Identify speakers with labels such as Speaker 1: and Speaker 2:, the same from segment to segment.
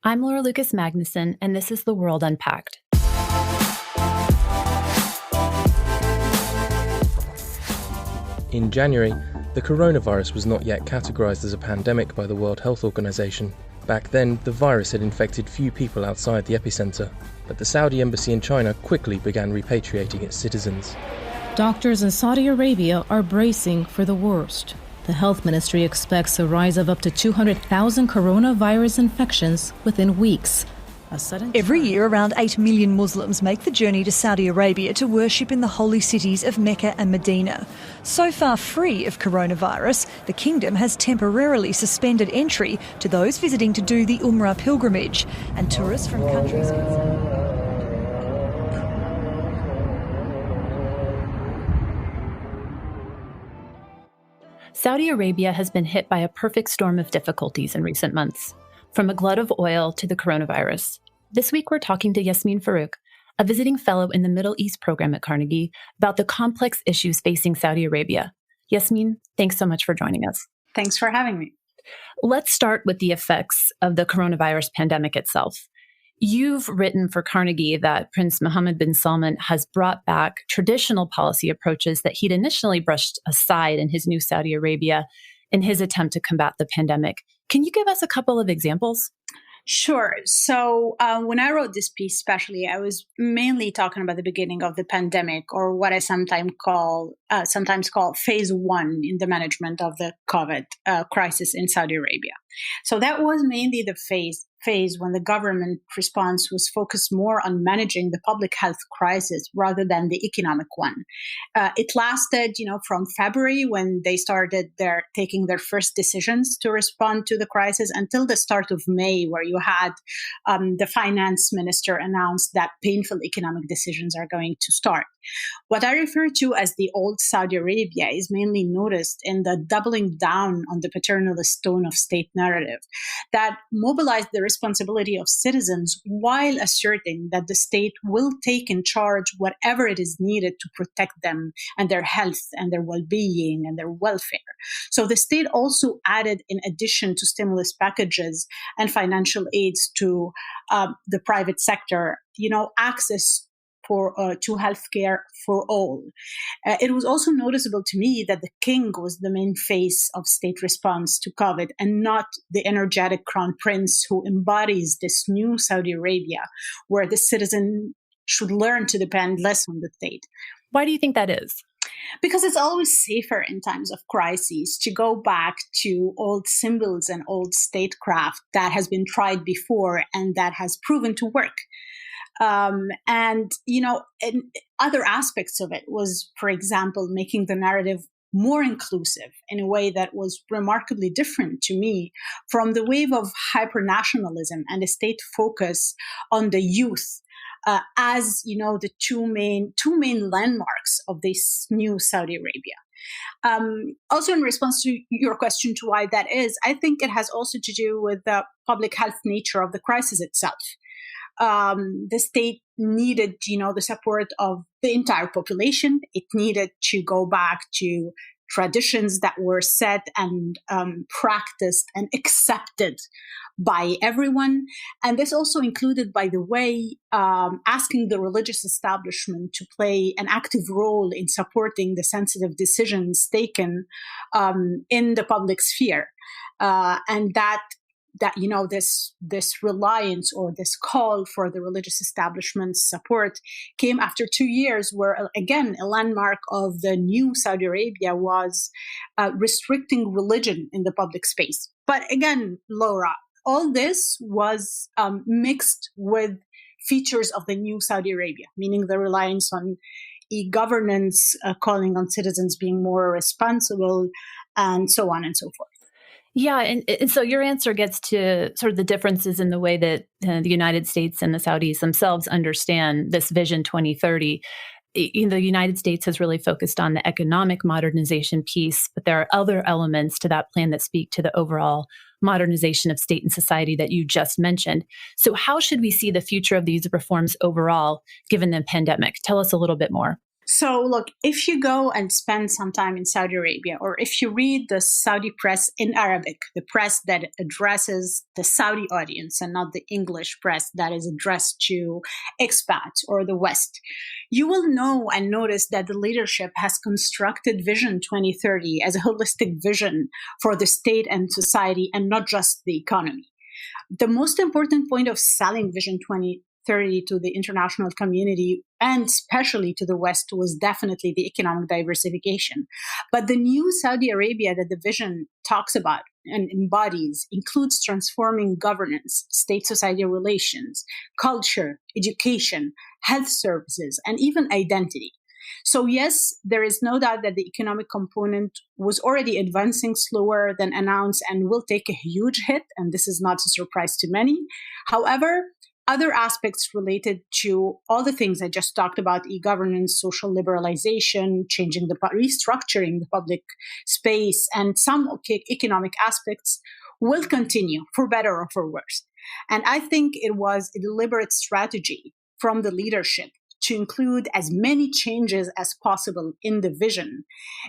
Speaker 1: I'm Lucas Magnuson, and this is The World Unpacked.
Speaker 2: In January, the coronavirus was not yet categorized as a pandemic by the World Health Organization. Back then, the virus had infected few people outside the epicenter, but the Saudi embassy in China quickly began repatriating its citizens.
Speaker 3: Doctors in Saudi Arabia are bracing for the worst. The health ministry expects a rise of up to 200,000 coronavirus infections within weeks.
Speaker 4: Every year, around 8 million Muslims make the journey to Saudi Arabia to worship in the holy cities of Mecca and Medina. So far free of coronavirus, the kingdom has temporarily suspended entry to those visiting to do the Umrah pilgrimage, and tourists from countries...
Speaker 1: Saudi Arabia has been hit by a perfect storm of difficulties in recent months, from a glut of oil to the coronavirus. This week, we're talking to Yasmine Farouk, a visiting fellow in the Middle East program at Carnegie, about the complex issues facing Saudi Arabia. Yasmine, thanks so much for joining us.
Speaker 5: Thanks for having me.
Speaker 1: Let's start with the effects of the coronavirus pandemic itself. You've written for Carnegie that Prince Mohammed bin Salman has brought back traditional policy approaches that he'd initially brushed aside in his new Saudi Arabia in his attempt to combat the pandemic. Can you give us a couple of examples?
Speaker 5: Sure. So when I wrote this piece, especially, I was mainly talking about the beginning of the pandemic, or what I sometimes call phase one in the management of the COVID crisis in Saudi Arabia. So that was mainly the phase when the government response was focused more on managing the public health crisis rather than the economic one. It lasted, from February, when they started taking their first decisions to respond to the crisis, until the start of May, where you had the finance minister announce that painful economic decisions are going to start. What I refer to as the old Saudi Arabia is mainly noticed in the doubling down on the paternalist tone of state narrative that mobilized the responsibility of citizens while asserting that the state will take in charge whatever it is needed to protect them and their health and their well-being and their welfare. So the state also added, in addition to stimulus packages and financial aids to the private sector, access to healthcare for all. It was also noticeable to me that the king was the main face of state response to COVID, and not the energetic crown prince who embodies this new Saudi Arabia, where the citizen should learn to depend less on the state.
Speaker 1: Why do you think that is?
Speaker 5: Because it's always safer in times of crises to go back to old symbols and old statecraft that has been tried before and that has proven to work. And other aspects of it was, for example, making the narrative more inclusive in a way that was remarkably different to me from the wave of hyper-nationalism and a state focus on the youth as, the two main landmarks of this new Saudi Arabia. Also, in response to your question to why that is, I think it has also to do with the public health nature of the crisis itself. The state needed, the support of the entire population. It needed to go back to traditions that were set and practiced and accepted by everyone. And this also included, by the way, asking the religious establishment to play an active role in supporting the sensitive decisions taken in the public sphere. And that this reliance or this call for the religious establishment's support came after 2 years where, again, a landmark of the new Saudi Arabia was restricting religion in the public space. But again, Laura, all this was mixed with features of the new Saudi Arabia, meaning the reliance on e-governance, calling on citizens being more responsible, and so on and so forth.
Speaker 1: Yeah, and so your answer gets to sort of the differences in the way that the United States and the Saudis themselves understand this Vision 2030. The United States has really focused on the economic modernization piece, but there are other elements to that plan that speak to the overall modernization of state and society that you just mentioned. So how should we see the future of these reforms overall, given the pandemic? Tell us a little bit more.
Speaker 5: So look, if you go and spend some time in Saudi Arabia, or if you read the Saudi press in Arabic, the press that addresses the Saudi audience and not the English press that is addressed to expats or the West, you will know and notice that the leadership has constructed Vision 2030 as a holistic vision for the state and society and not just the economy. The most important point of selling Vision 2030 to the international community and especially to the West was definitely the economic diversification. But the new Saudi Arabia that the vision talks about and embodies includes transforming governance, state-society relations, culture, education, health services, and even identity. So yes, there is no doubt that the economic component was already advancing slower than announced and will take a huge hit, and this is not a surprise to many. However, other aspects related to all the things I just talked about, e-governance, social liberalization, restructuring the public space, and some economic aspects will continue for better or for worse. And I think it was a deliberate strategy from the leadership to include as many changes as possible in the vision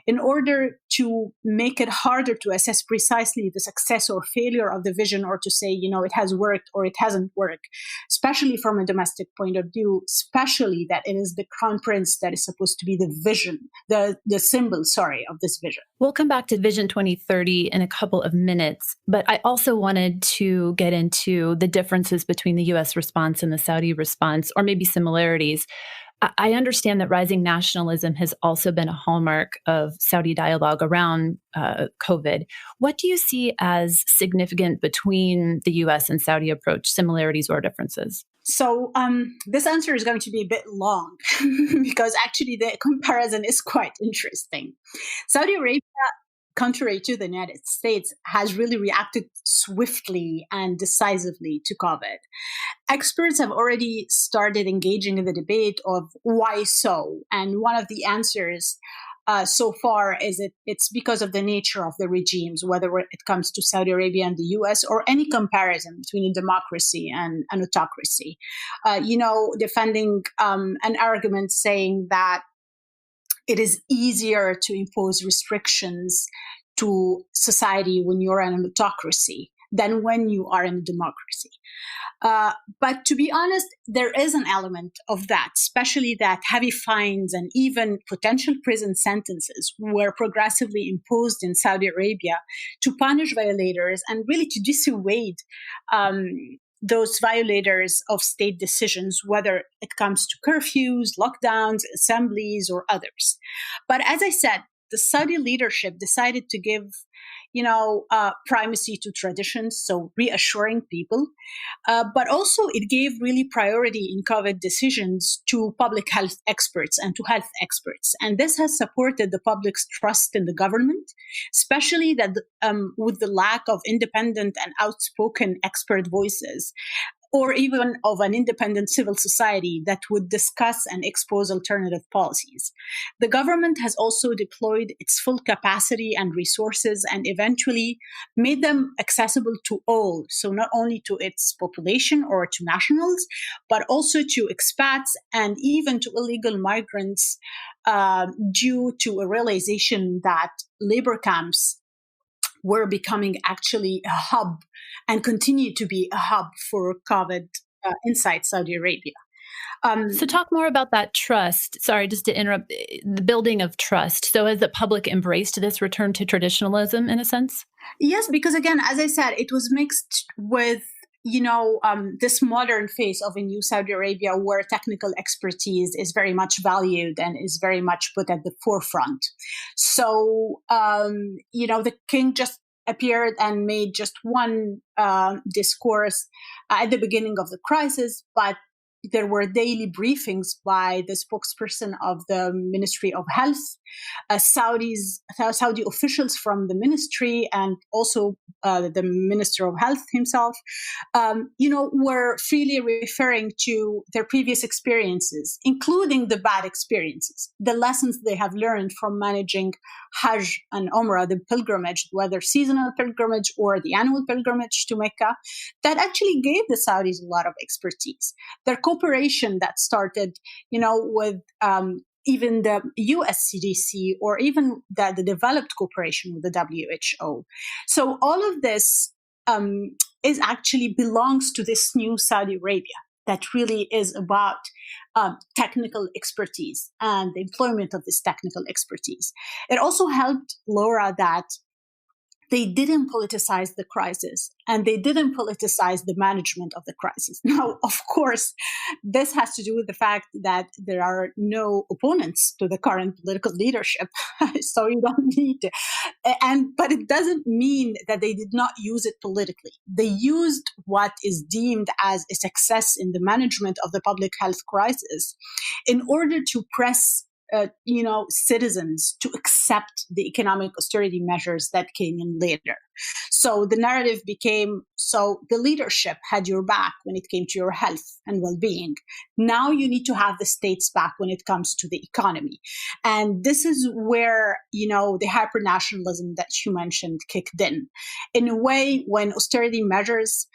Speaker 5: in order to make it harder to assess precisely the success or failure of the vision, or to say, it has worked or it hasn't worked, especially from a domestic point of view, especially that it is the crown prince that is supposed to be the vision, the symbol, of this vision.
Speaker 1: We'll come back to Vision 2030 in a couple of minutes, but I also wanted to get into the differences between the U.S. response and the Saudi response, or maybe similarities. I understand that rising nationalism has also been a hallmark of Saudi dialogue around COVID. What do you see as significant between the U.S. and Saudi approach, similarities or differences?
Speaker 5: So this answer is going to be a bit long because actually the comparison is quite interesting. Saudi Arabia, contrary to the United States, has really reacted swiftly and decisively to COVID. Experts have already started engaging in the debate of why so. And one of the answers so far is it's because of the nature of the regimes, whether it comes to Saudi Arabia and the US, or any comparison between a democracy and an autocracy. Defending an argument saying that it is easier to impose restrictions to society when you're in an autocracy than when you are in a democracy. But to be honest, there is an element of that, especially that heavy fines and even potential prison sentences were progressively imposed in Saudi Arabia to punish violators and really to dissuade those violators of state decisions, whether it comes to curfews, lockdowns, assemblies, or others. But as I said, the Saudi leadership decided to give primacy to traditions, so reassuring people. But also it gave really priority in COVID decisions to public health experts and to health experts. And this has supported the public's trust in the government, especially that with the lack of independent and outspoken expert voices, or even of an independent civil society that would discuss and expose alternative policies. The government has also deployed its full capacity and resources and eventually made them accessible to all. So not only to its population or to nationals, but also to expats and even to illegal migrants due to a realization that labor camps were becoming actually a hub and continue to be a hub for COVID inside Saudi Arabia.
Speaker 1: So talk more about that trust. Sorry, just to interrupt, the building of trust. So has the public embraced this return to traditionalism in a sense?
Speaker 5: Yes, because again, as I said, it was mixed with this modern face of a new Saudi Arabia where technical expertise is very much valued and is very much put at the forefront. So, the king just appeared and made just one discourse at the beginning of the crisis, but there were daily briefings by the spokesperson of the Ministry of Health, Saudi officials from the ministry, and also the Minister of Health himself, were freely referring to their previous experiences, including the bad experiences, the lessons they have learned from managing Hajj and Umrah, the pilgrimage, whether seasonal pilgrimage or the annual pilgrimage to Mecca, that actually gave the Saudis a lot of expertise. Their cooperation that started, with even the US CDC, or even the developed cooperation with the WHO. So all of this is actually belongs to this new Saudi Arabia that really is about technical expertise and the employment of this technical expertise. It also helped Laura that they didn't politicize the crisis and they didn't politicize the management of the crisis. Now, of course, this has to do with the fact that there are no opponents to the current political leadership. So you don't need to. But it doesn't mean that they did not use it politically. They used what is deemed as a success in the management of the public health crisis in order to press citizens to accept the economic austerity measures that came in later. So the narrative became, so the leadership had your back when it came to your health and well-being. Now you need to have the state's back when it comes to the economy. And this is where, the hyper-nationalism that you mentioned kicked in. In a way, when austerity measures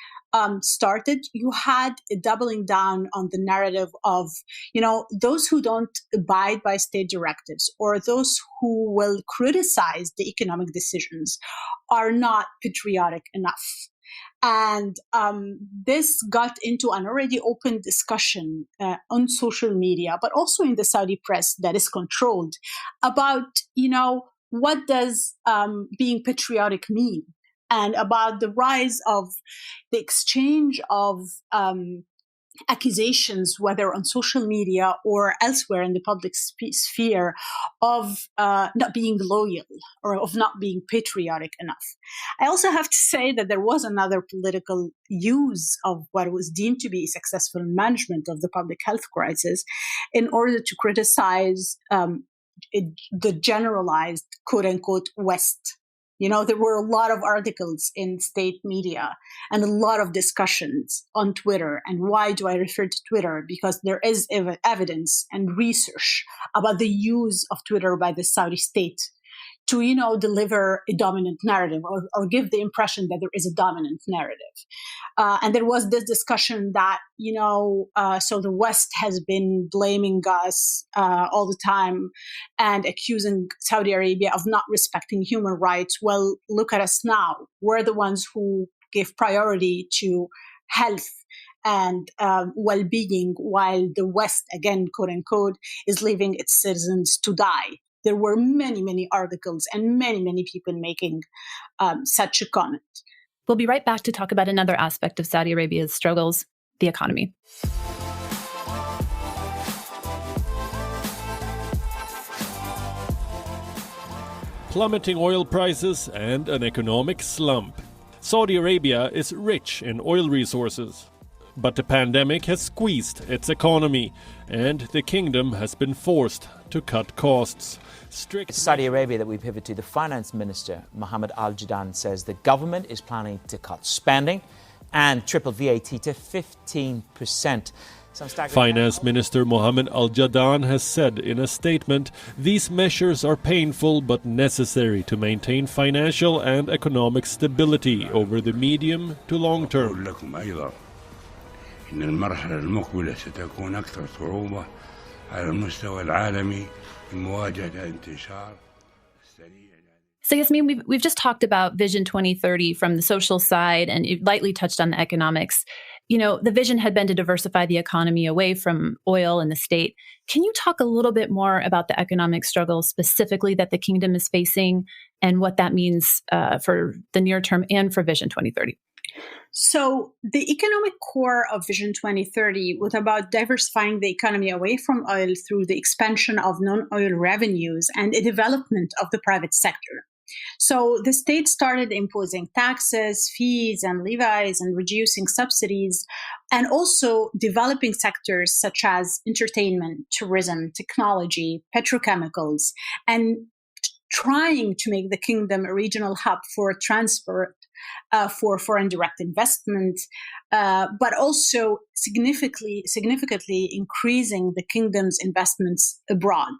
Speaker 5: started, you had a doubling down on the narrative of, those who don't abide by state directives or those who will criticize the economic decisions are not patriotic enough. And this got into an already open discussion on social media, but also in the Saudi press that is controlled about, what does being patriotic mean? And about the rise of the exchange of accusations, whether on social media or elsewhere in the public sphere, of not being loyal or of not being patriotic enough. I also have to say that there was another political use of what was deemed to be successful management of the public health crisis in order to criticize the generalized, quote-unquote, West. There were a lot of articles in state media and a lot of discussions on Twitter. And why do I refer to Twitter? Because there is evidence and research about the use of Twitter by the Saudi state to, deliver a dominant narrative or give the impression that there is a dominant narrative. And there was this discussion that, so the West has been blaming us all the time and accusing Saudi Arabia of not respecting human rights. Well, look at us now. We're the ones who give priority to health and well-being, while the West, again, quote unquote, is leaving its citizens to die. There were many, many articles and many, many people making such a comment.
Speaker 1: We'll be right back to talk about another aspect of Saudi Arabia's struggles, the economy.
Speaker 6: Plummeting oil prices and an economic slump. Saudi Arabia is rich in oil resources. But the pandemic has squeezed its economy, and the kingdom has been forced to cut costs.
Speaker 7: It's Saudi Arabia that we pivot to. The finance minister, Mohammed Al-Jadaan, says the government is planning to cut spending and triple VAT to 15%.
Speaker 6: Finance Minister Mohammed Al-Jadaan has said in a statement, these measures are painful but necessary to maintain financial and economic stability over the medium to long term.
Speaker 8: إن المرحلة المقبلة ستكون أكثر صعوبة على المستوى العالمي لمواجهة انتشار السريع.
Speaker 1: So Yasmine, we've just talked about Vision 2030 from the social side, and you lightly touched on the economics. The vision had been to diversify the economy away from oil and the state. Can you talk a little bit more about the economic struggles specifically that the kingdom is facing and what that means for the near term and for Vision 2030?
Speaker 5: So the economic core of Vision 2030 was about diversifying the economy away from oil through the expansion of non-oil revenues and a development of the private sector. So the state started imposing taxes, fees, and levies and reducing subsidies, and also developing sectors such as entertainment, tourism, technology, petrochemicals, and trying to make the kingdom a regional hub for transport, for foreign direct investment, but also significantly increasing the kingdom's investments abroad.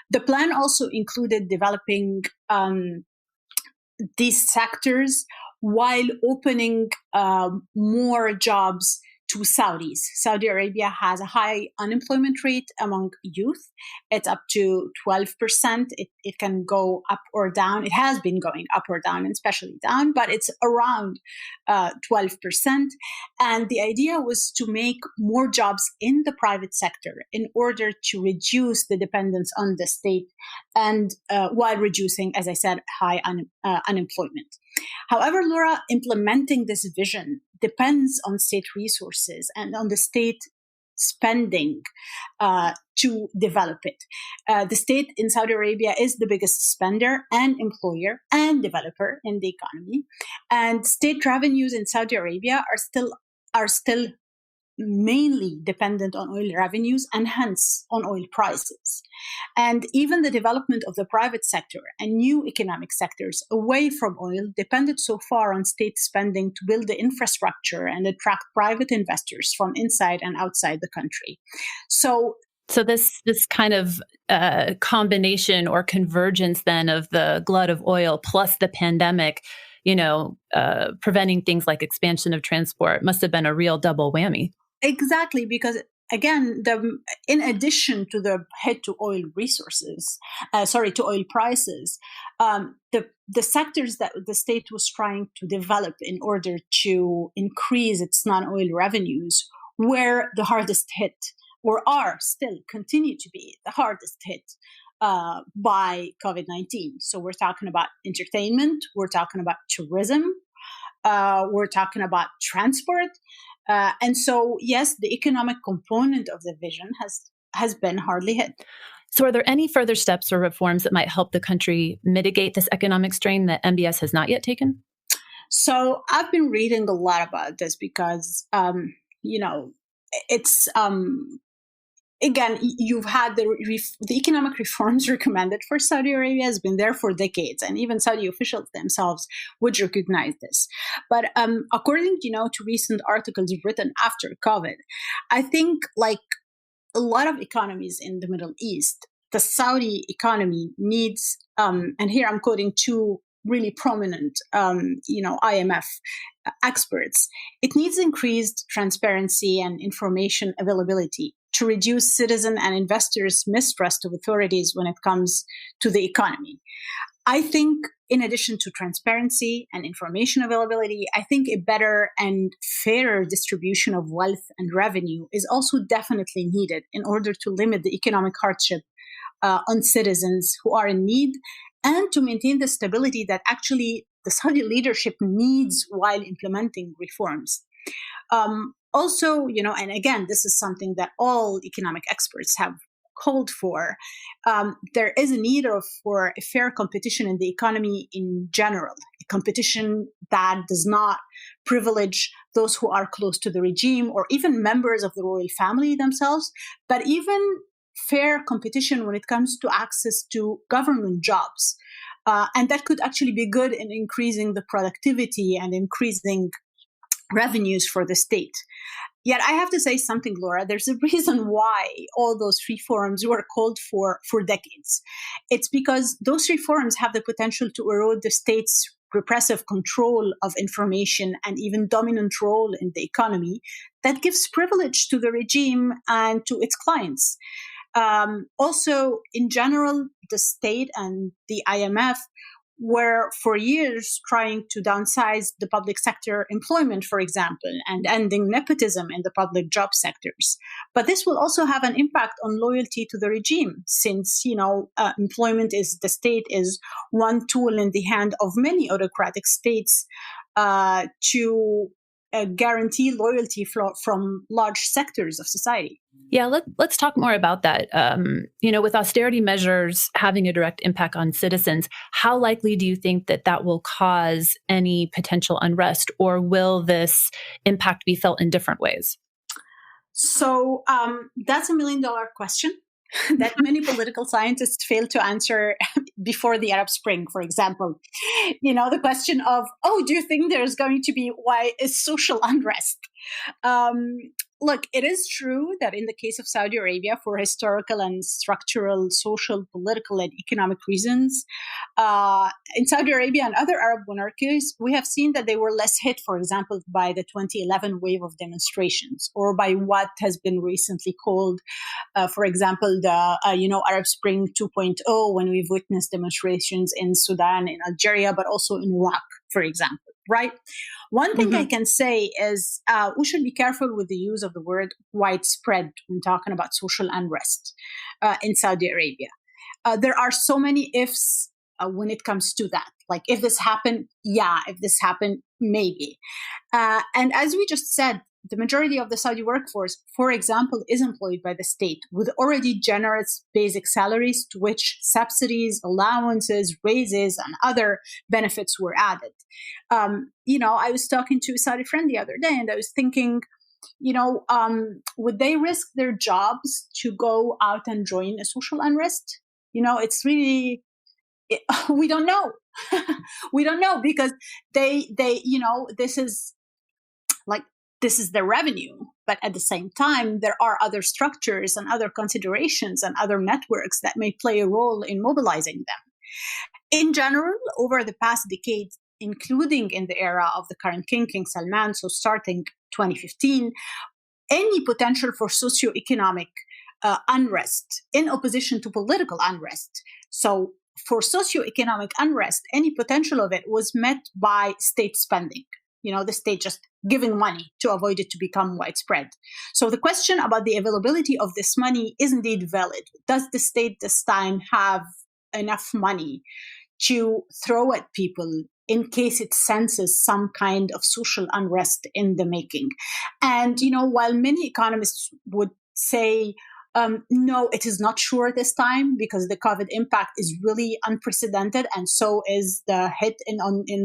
Speaker 5: The plan also included developing these sectors while opening more jobs to Saudis. Saudi Arabia has a high unemployment rate among youth. It's up to 12%. It can go up or down. It has been going up or down, and especially down, but it's around 12%. And the idea was to make more jobs in the private sector in order to reduce the dependence on the state, and while reducing, as I said, high unemployment. However, Laura, implementing this vision depends on state resources and on the state spending to develop it. The state in Saudi Arabia is the biggest spender and employer and developer in the economy. And state revenues in Saudi Arabia are still mainly dependent on oil revenues and hence on oil prices. And even the development of the private sector and new economic sectors away from oil depended so far on state spending to build the infrastructure and attract private investors from inside and outside the country. So
Speaker 1: this kind of combination or convergence then of the glut of oil plus the pandemic, preventing things like expansion of transport must have been a real double whammy.
Speaker 5: Exactly, because again, in addition to the hit to oil resources, to oil prices, the sectors that the state was trying to develop in order to increase its non-oil revenues were the hardest hit, or continue to be the hardest hit by COVID-19. So we're talking about entertainment, we're talking about tourism, we're talking about transport. And so, yes, the economic component of the vision has been hardly hit.
Speaker 1: So are there any further steps or reforms that might help the country mitigate this economic strain that MBS has not yet taken?
Speaker 5: So I've been reading a lot about this because, it's... Again, you've had the economic reforms recommended for Saudi Arabia has been there for decades, and even Saudi officials themselves would recognize this. But according, to recent articles written after COVID, I think like a lot of economies in the Middle East, the Saudi economy needs, and here I'm quoting two really prominent, IMF experts, it needs increased transparency and information availability to reduce citizen and investors' mistrust of authorities when it comes to the economy. I think in addition to transparency and information availability, I think a better and fairer distribution of wealth and revenue is also definitely needed in order to limit the economic hardship on citizens who are in need and to maintain the stability that actually the Saudi leadership needs while implementing reforms. Also, and again, this is something that all economic experts have called for. There is a need for a fair competition in the economy in general, a competition that does not privilege those who are close to the regime or even members of the royal family themselves, but even fair competition when it comes to access to government jobs. And that could actually be good in increasing the productivity and increasing revenues for the state. Yet I have to say something, Laura. There's a reason why all those reforms were called for decades. It's because those reforms have the potential to erode the state's repressive control of information and even dominant role in the economy that gives privilege to the regime and to its clients. Also, in general, the state and the IMF were for years trying to downsize the public sector employment, for example, and ending nepotism in the public job sectors. But this will also have an impact on loyalty to the regime, since, employment the state is one tool in the hand of many autocratic states to guarantee loyalty from large sectors of society.
Speaker 1: Yeah, let's talk more about that. With austerity measures having a direct impact on citizens, how likely do you think that will cause any potential unrest, or will this impact be felt in different ways?
Speaker 5: So that's $1 million question that many political scientists failed to answer before the Arab Spring, for example. The question of, do you think there's going to be social unrest? Look, it is true that in the case of Saudi Arabia, for historical and structural, social, political, and economic reasons, in Saudi Arabia and other Arab monarchies, we have seen that they were less hit, for example, by the 2011 wave of demonstrations, or by what has been recently called, for example, the Arab Spring 2.0, when we've witnessed demonstrations in Sudan, in Algeria, but also in Iraq, for example. Right. One thing I can say is we should be careful with the use of the word widespread when talking about social unrest in Saudi Arabia. There are so many ifs when it comes to that. Like, if this happened, yeah. If this happened, maybe. And as we just said, the majority of the Saudi workforce, for example, is employed by the state with already generous basic salaries to which subsidies, allowances, raises, and other benefits were added. I was talking to a Saudi friend the other day, and I was thinking, would they risk their jobs to go out and join a social unrest? It's really, we don't know. We don't know, because they this is their revenue. But at the same time, there are other structures and other considerations and other networks that may play a role in mobilizing them. In general, over the past decade, including in the era of the current king, King Salman, so starting 2015, any potential for socioeconomic unrest in opposition to political unrest. So for socioeconomic unrest, any potential of it was met by state spending. The state just giving money to avoid it to become widespread. So the question about the availability of this money is indeed valid. Does the state this time have enough money to throw at people in case it senses some kind of social unrest in the making? And, while many economists would say, no, it is not sure this time, because the COVID impact is really unprecedented, and so is the hit in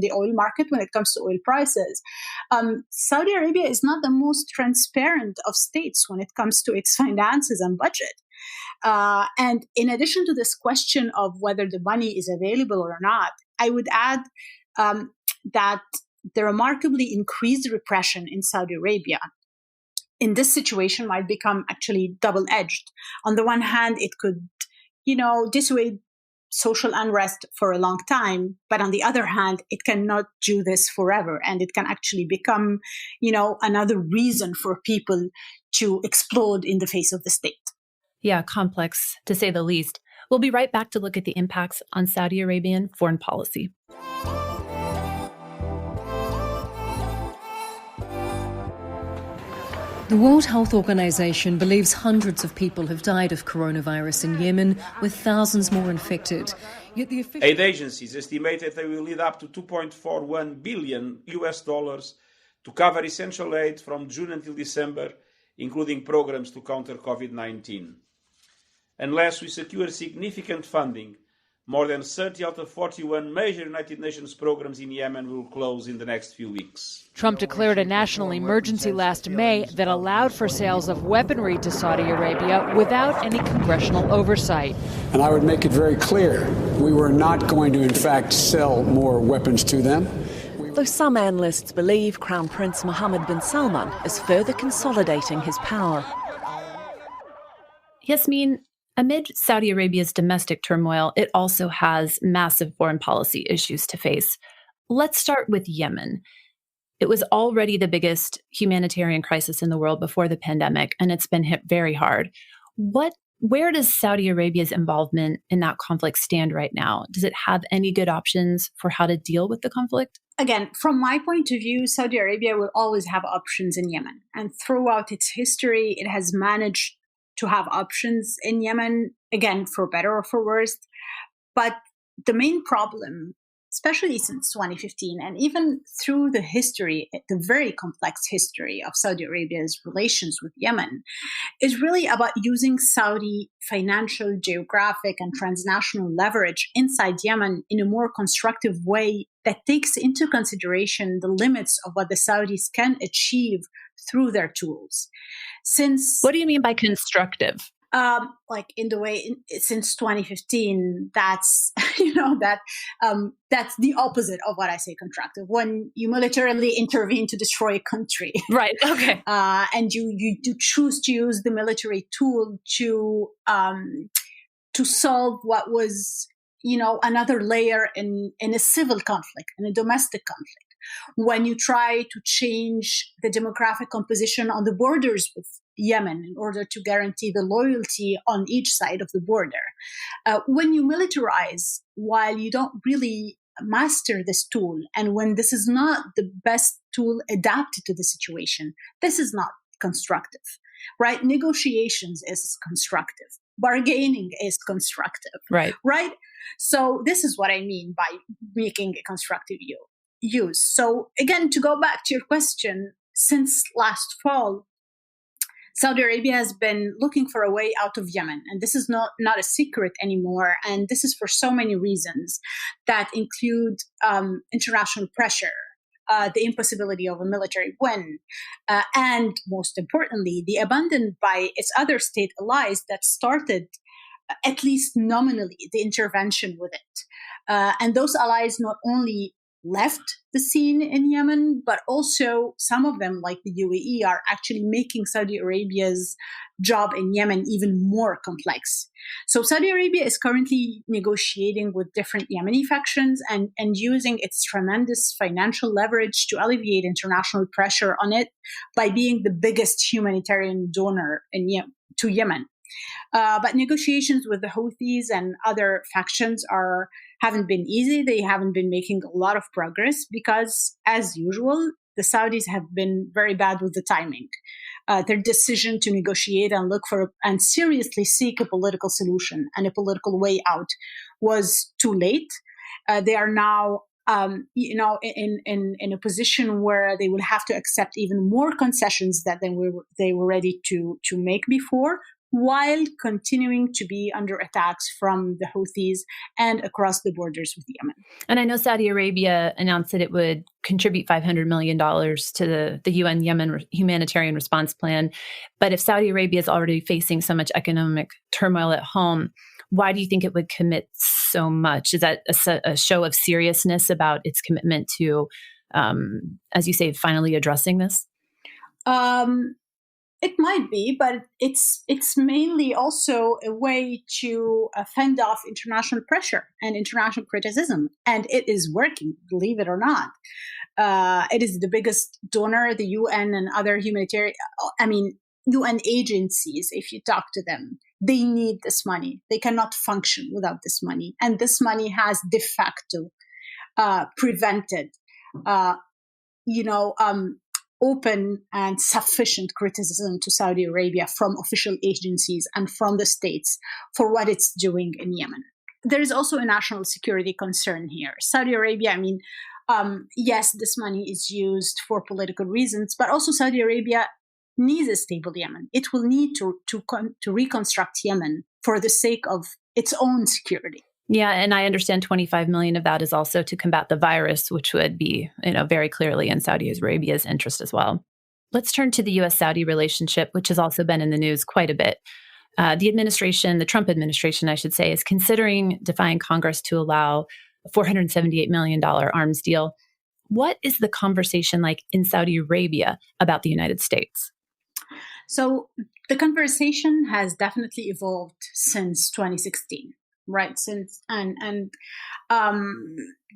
Speaker 5: the oil market when it comes to oil prices. Saudi Arabia is not the most transparent of states when it comes to its finances and budget. And in addition to this question of whether the money is available or not, I would add that the remarkably increased repression in Saudi Arabia in this situation might become actually double-edged. On the one hand, it could, dissuade social unrest for a long time. But on the other hand, it cannot do this forever. And it can actually become, another reason for people to explode in the face of the state.
Speaker 1: Yeah, complex, to say the least. We'll be right back to look at the impacts on Saudi Arabian foreign policy.
Speaker 9: The World Health Organization believes hundreds of people have died of coronavirus in Yemen, with thousands more infected. Yet the
Speaker 10: aid agencies estimate that they will need up to $2.41 billion to cover essential aid from June until December, including programs to counter COVID-19. Unless we secure significant funding, more than 30 out of 41 major United Nations programs in Yemen will close in the next few weeks.
Speaker 11: Trump declared a national emergency last May that allowed for sales of weaponry to Saudi Arabia without any congressional oversight.
Speaker 12: And I would make it very clear, we were not going to, in fact, sell more weapons to them.
Speaker 13: Though some analysts believe Crown Prince Mohammed bin Salman is further consolidating his power.
Speaker 1: Yasmine, amid Saudi Arabia's domestic turmoil, it also has massive foreign policy issues to face. Let's start with Yemen. It was already the biggest humanitarian crisis in the world before the pandemic, and it's been hit very hard. Where does Saudi Arabia's involvement in that conflict stand right now? Does it have any good options for how to deal with the conflict?
Speaker 5: Again, from my point of view, Saudi Arabia will always have options in Yemen. And throughout its history, it has managed to have options in Yemen, again, for better or for worse. But the main problem, especially since 2015, and even through the history, the very complex history of Saudi Arabia's relations with Yemen, is really about using Saudi financial, geographic, and transnational leverage inside Yemen in a more constructive way that takes into consideration the limits of what the Saudis can achieve through their tools.
Speaker 1: What do you mean by constructive?
Speaker 5: Like in the way since 2015, that's that's the opposite of what I say constructive. When you militarily intervene to destroy a country,
Speaker 1: right? Okay,
Speaker 5: and you choose to use the military tool to solve what was another layer in a civil conflict, in a domestic conflict. When you try to change the demographic composition on the borders with Yemen in order to guarantee the loyalty on each side of the border. When you militarize while you don't really master this tool, and when this is not the best tool adapted to the situation, this is not constructive, right? Negotiations is constructive. Bargaining is constructive,
Speaker 1: right?
Speaker 5: So this is what I mean by making a constructive use. So again, to go back to your question, since last fall, Saudi Arabia has been looking for a way out of Yemen. And this is not a secret anymore. And this is for so many reasons that include international pressure, the impossibility of a military win, and most importantly, the abandon by its other state allies that started, at least nominally, the intervention with it. And those allies not only left the scene in Yemen, but also some of them, like the UAE, are actually making Saudi Arabia's job in Yemen even more complex. So Saudi Arabia is currently negotiating with different Yemeni factions and using its tremendous financial leverage to alleviate international pressure on it by being the biggest humanitarian donor to Yemen. But negotiations with the Houthis and other factions haven't been easy. They haven't been making a lot of progress because, as usual, the Saudis have been very bad with the timing. Their decision to negotiate and look for and seriously seek a political solution and a political way out was too late. They are now, in a position where they will have to accept even more concessions that they were ready to make before, while continuing to be under attacks from the Houthis and across the borders with Yemen.
Speaker 1: And I know Saudi Arabia announced that it would contribute $500 million to the UN Yemen humanitarian response plan. But if Saudi Arabia is already facing so much economic turmoil at home, why do you think it would commit so much? Is that a show of seriousness about its commitment to, as you say, finally addressing this?
Speaker 5: It might be, but it's mainly also a way to fend off international pressure and international criticism. And it is working, believe it or not. It is the biggest donor, the UN and other UN agencies, if you talk to them, they need this money. They cannot function without this money. And this money has de facto prevented, open and sufficient criticism to Saudi Arabia from official agencies and from the states for what it's doing in Yemen. There is also a national security concern here. Saudi Arabia, yes, this money is used for political reasons, but also Saudi Arabia needs a stable Yemen. It will need to reconstruct Yemen for the sake of its own security.
Speaker 1: Yeah, and I understand 25 million of that is also to combat the virus, which would be, very clearly in Saudi Arabia's interest as well. Let's turn to the U.S.-Saudi relationship, which has also been in the news quite a bit. The Trump administration, I should say, is considering defying Congress to allow a $478 million arms deal. What is the conversation like in Saudi Arabia about the United States?
Speaker 5: So the conversation has definitely evolved since 2016. Right. The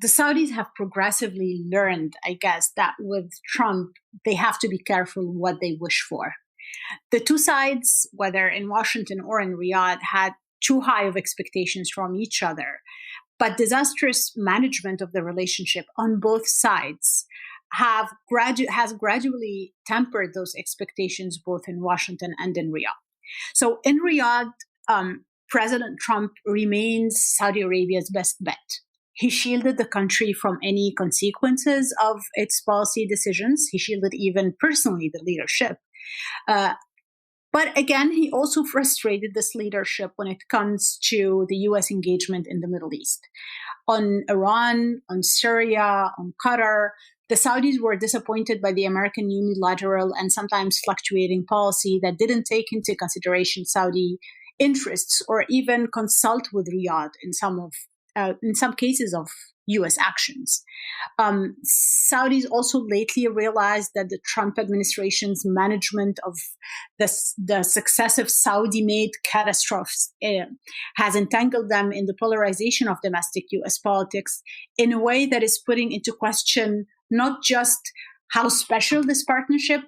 Speaker 5: Saudis have progressively learned, I guess, that with Trump, they have to be careful what they wish for. The two sides, whether in Washington or in Riyadh, had too high of expectations from each other. But disastrous management of the relationship on both sides has gradually tempered those expectations, both in Washington and in Riyadh. So in Riyadh, President Trump remains Saudi Arabia's best bet. He shielded the country from any consequences of its policy decisions. He shielded even personally the leadership. But again, he also frustrated this leadership when it comes to the U.S. engagement in the Middle East. On Iran, on Syria, on Qatar, the Saudis were disappointed by the American unilateral and sometimes fluctuating policy that didn't take into consideration Saudi interests or even consult with Riyadh in some cases of U.S. actions. Saudis also lately realized that the Trump administration's management of the successive Saudi-made catastrophes has entangled them in the polarization of domestic U.S. politics in a way that is putting into question not just how special this partnership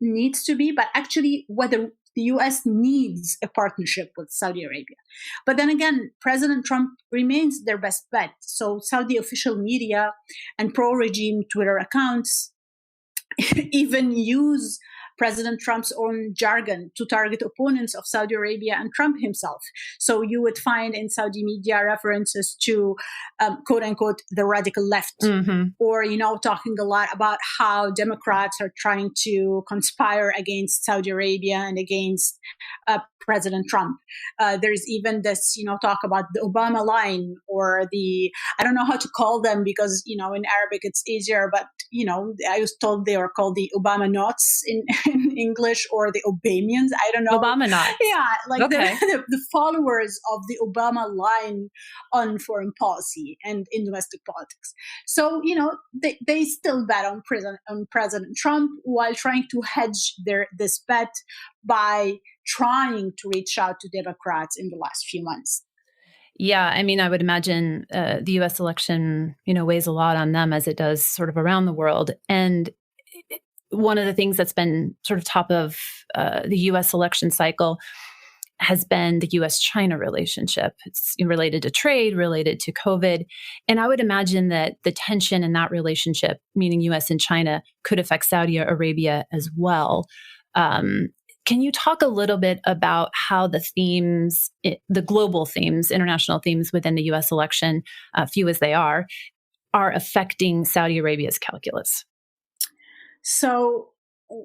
Speaker 5: needs to be, but actually whether the U.S. needs a partnership with Saudi Arabia. But then again, President Trump remains their best bet. So Saudi official media and pro-regime Twitter accounts even use President Trump's own jargon to target opponents of Saudi Arabia and Trump himself. So you would find in Saudi media references to quote unquote the radical left, or, talking a lot about how Democrats are trying to conspire against Saudi Arabia and against President Trump. There's even this, talk about the Obama line, or I don't know how to call them because, in Arabic it's easier, but, I was told they are called the Obama knots in English, or the Obamians. I don't know.
Speaker 1: Obama knots.
Speaker 5: Yeah, like
Speaker 1: okay.
Speaker 5: the followers of the Obama line on foreign policy and in domestic politics. So, they still bet on President Trump while trying to hedge this bet by trying to reach out to Democrats in the last few months.
Speaker 1: Yeah, I mean, I would imagine the U.S. election, weighs a lot on them as it does sort of around the world. And one of the things that's been sort of top of the U.S. election cycle has been the U.S.-China relationship. It's related to trade, related to COVID. And I would imagine that the tension in that relationship, meaning U.S. and China, could affect Saudi Arabia as well. Can you talk a little bit about how the themes, the global themes, international themes within the U.S. election, few as they are affecting Saudi Arabia's calculus?
Speaker 5: So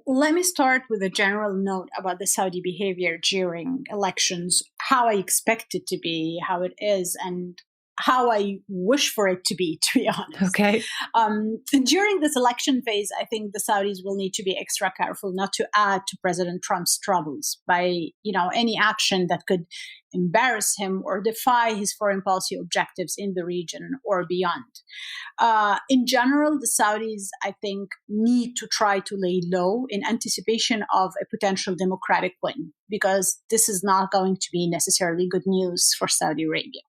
Speaker 5: let me start with a general note about the Saudi behavior during elections, how I expect it to be, how it is, and how I wish for it to be honest.
Speaker 1: Okay.
Speaker 5: During this election phase, I think the Saudis will need to be extra careful not to add to President Trump's troubles by, any action that could embarrass him or defy his foreign policy objectives in the region or beyond. In general, the Saudis, I think, need to try to lay low in anticipation of a potential democratic win, because this is not going to be necessarily good news for Saudi Arabia.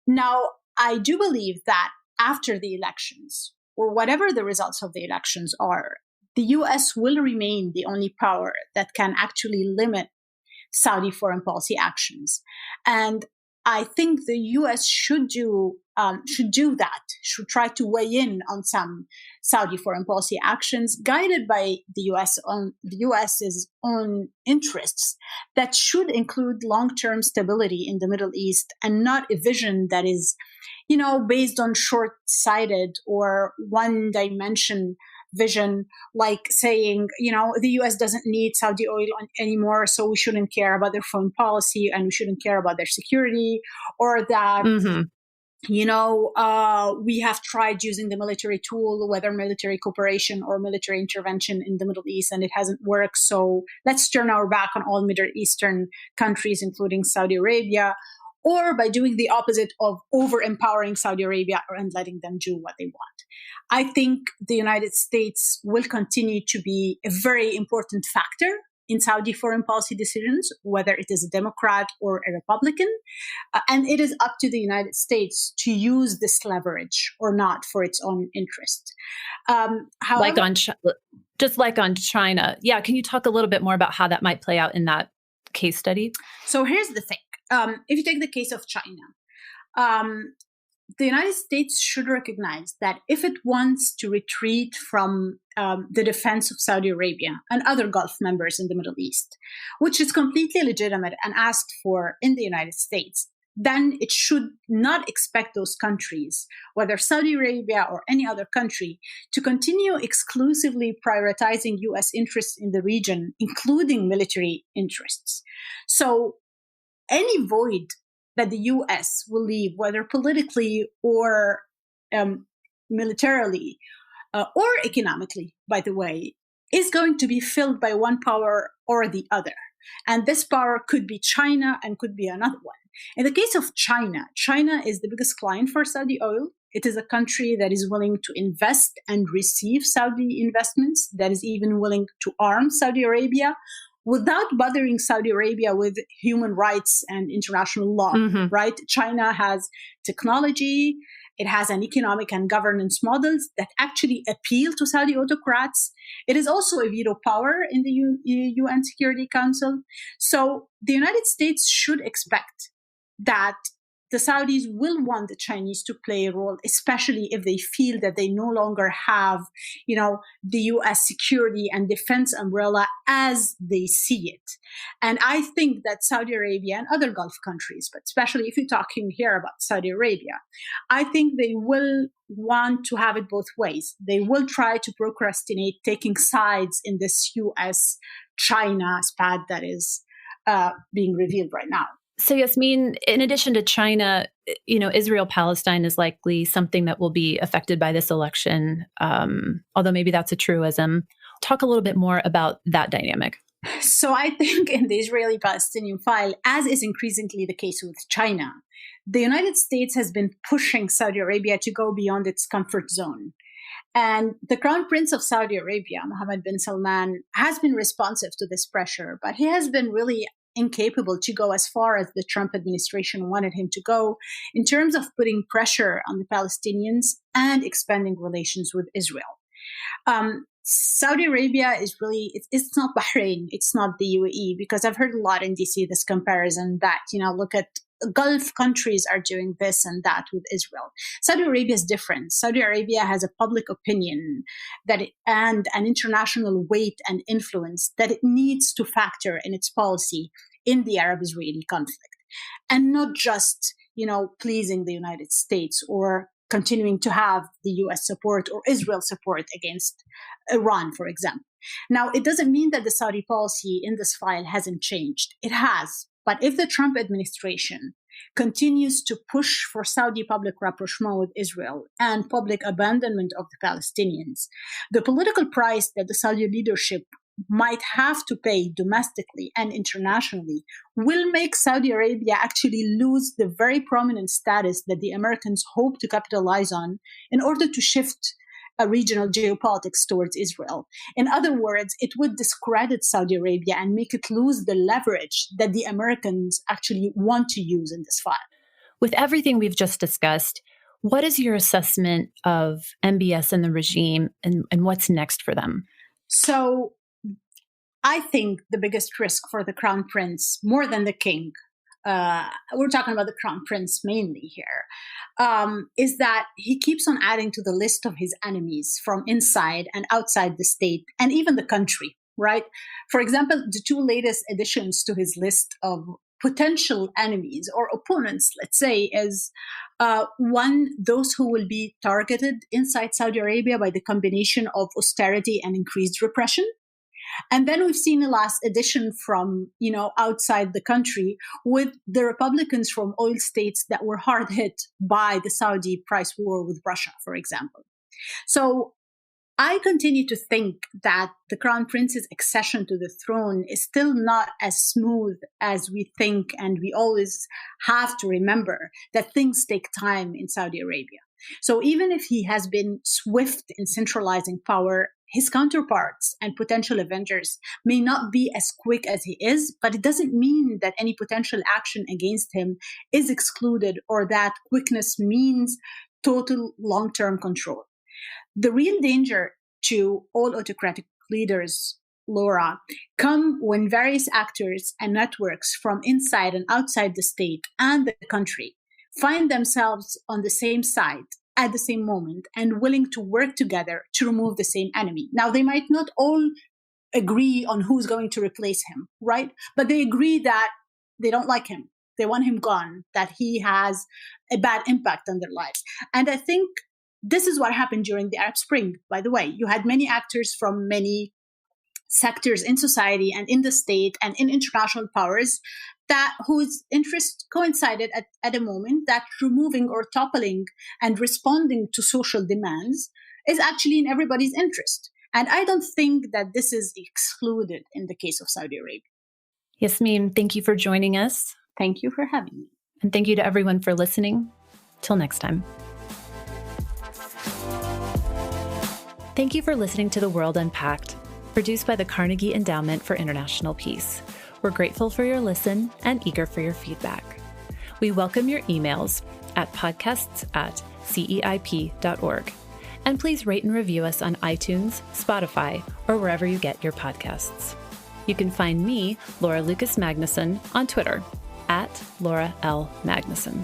Speaker 5: Now, I do believe that after the elections, or whatever the results of the elections are, the U.S. will remain the only power that can actually limit Saudi foreign policy actions. And I think the U.S. should do that, should try to weigh in on some Saudi foreign policy actions guided by the U.S.'s own interests that should include long-term stability in the Middle East, and not a vision that is, based on short-sighted or one-dimension vision, like saying, the U.S. doesn't need Saudi oil anymore, so we shouldn't care about their foreign policy and we shouldn't care about their security, or that, we have tried using the military tool, whether military cooperation or military intervention in the Middle East, and it hasn't worked. So let's turn our back on all Middle Eastern countries, including Saudi Arabia, or by doing the opposite of over-empowering Saudi Arabia and letting them do what they want. I think the United States will continue to be a very important factor in Saudi foreign policy decisions, whether it is a Democrat or a Republican. And it is up to the United States to use this leverage or not for its own interest.
Speaker 1: However, just like on China. Yeah. Can you talk a little bit more about how that might play out in that case study?
Speaker 5: So here's the thing. If you take the case of China, the United States should recognize that if it wants to retreat from the defense of Saudi Arabia and other Gulf members in the Middle East, which is completely legitimate and asked for in the United States, then it should not expect those countries, whether Saudi Arabia or any other country, to continue exclusively prioritizing U.S. interests in the region, including military interests. So any void that the U.S. will leave, whether politically or militarily or economically, by the way, is going to be filled by one power or the other. And this power could be China and could be another one. In the case of China, China is the biggest client for Saudi oil. It is a country that is willing to invest and receive Saudi investments, that is even willing to arm Saudi Arabia without bothering Saudi Arabia with human rights and international law, right? China has technology, it has an economic and governance models that actually appeal to Saudi autocrats. It is also a veto power in the UN Security Council. So the United States should expect that the Saudis will want the Chinese to play a role, especially if they feel that they no longer have, the U.S. security and defense umbrella as they see it. And I think that Saudi Arabia and other Gulf countries, but especially if you're talking here about Saudi Arabia, I think they will want to have it both ways. They will try to procrastinate taking sides in this U.S.-China spat that is being revealed right now.
Speaker 1: So, Yasmine, in addition to China, Israel-Palestine is likely something that will be affected by this election, although maybe that's a truism. Talk a little bit more about that dynamic.
Speaker 5: So I think in the Israeli-Palestinian file, as is increasingly the case with China, the United States has been pushing Saudi Arabia to go beyond its comfort zone. And the Crown Prince of Saudi Arabia, Mohammed bin Salman, has been responsive to this pressure, but he has been really incapable to go as far as the Trump administration wanted him to go in terms of putting pressure on the Palestinians and expanding relations with Israel. Saudi Arabia is really, it's not Bahrain, it's not the UAE, because I've heard a lot in DC this comparison that, look at Gulf countries are doing this and that with Israel. Saudi Arabia is different. Saudi Arabia has a public opinion and an international weight and influence that it needs to factor in its policy in the Arab-Israeli conflict, and not just, pleasing the United States or continuing to have the US support or Israel support against Iran, for example. Now, it doesn't mean that the Saudi policy in this file hasn't changed. It has. But if the Trump administration continues to push for Saudi public rapprochement with Israel and public abandonment of the Palestinians, the political price that the Saudi leadership might have to pay domestically and internationally will make Saudi Arabia actually lose the very prominent status that the Americans hope to capitalize on in order to shift a regional geopolitics towards Israel. In other words, it would discredit Saudi Arabia and make it lose the leverage that the Americans actually want to use in this file.
Speaker 1: With everything we've just discussed, what is your assessment of MBS and the regime and what's next for them?
Speaker 5: So I think the biggest risk for the Crown Prince, more than the king, we're talking about the Crown Prince mainly here, is that he keeps on adding to the list of his enemies from inside and outside the state and even the country, right? For example, the two latest additions to his list of potential enemies or opponents, let's say, is one, those who will be targeted inside Saudi Arabia by the combination of austerity and increased repression. And then we've seen the last addition from, outside the country with the Republicans from oil states that were hard hit by the Saudi price war with Russia, for example. So I continue to think that the Crown Prince's accession to the throne is still not as smooth as we think. And we always have to remember that things take time in Saudi Arabia. So even if he has been swift in centralizing power, his counterparts and potential avengers may not be as quick as he is, but it doesn't mean that any potential action against him is excluded or that quickness means total long-term control. The real danger to all autocratic leaders, Laura, come when various actors and networks from inside and outside the state and the country find themselves on the same side at the same moment and willing to work together to remove the same enemy. Now, they might not all agree on who's going to replace him, right? But they agree that they don't like him. They want him gone, that he has a bad impact on their lives. And I think this is what happened during the Arab Spring, by the way. You had many actors from many sectors in society and in the state and in international powers that whose interests coincided at a moment that removing or toppling and responding to social demands is actually in everybody's interest. And I don't think that this is excluded in the case of Saudi Arabia.
Speaker 1: Yasmine, thank you for joining us.
Speaker 5: Thank you for having me.
Speaker 1: And thank you to everyone for listening. Till next time. Thank you for listening to The World Unpacked, produced by the Carnegie Endowment for International Peace. We're grateful for your listen and eager for your feedback. We welcome your emails at podcasts@ceip.org. And please rate and review us on iTunes, Spotify, or wherever you get your podcasts. You can find me, Laura Lucas Magnuson, on Twitter, @Laura L. Magnuson.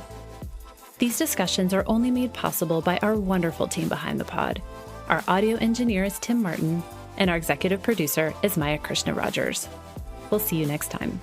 Speaker 1: These discussions are only made possible by our wonderful team behind the pod. Our audio engineer is Tim Martin, and our executive producer is Maya Krishna Rogers. We'll see you next time.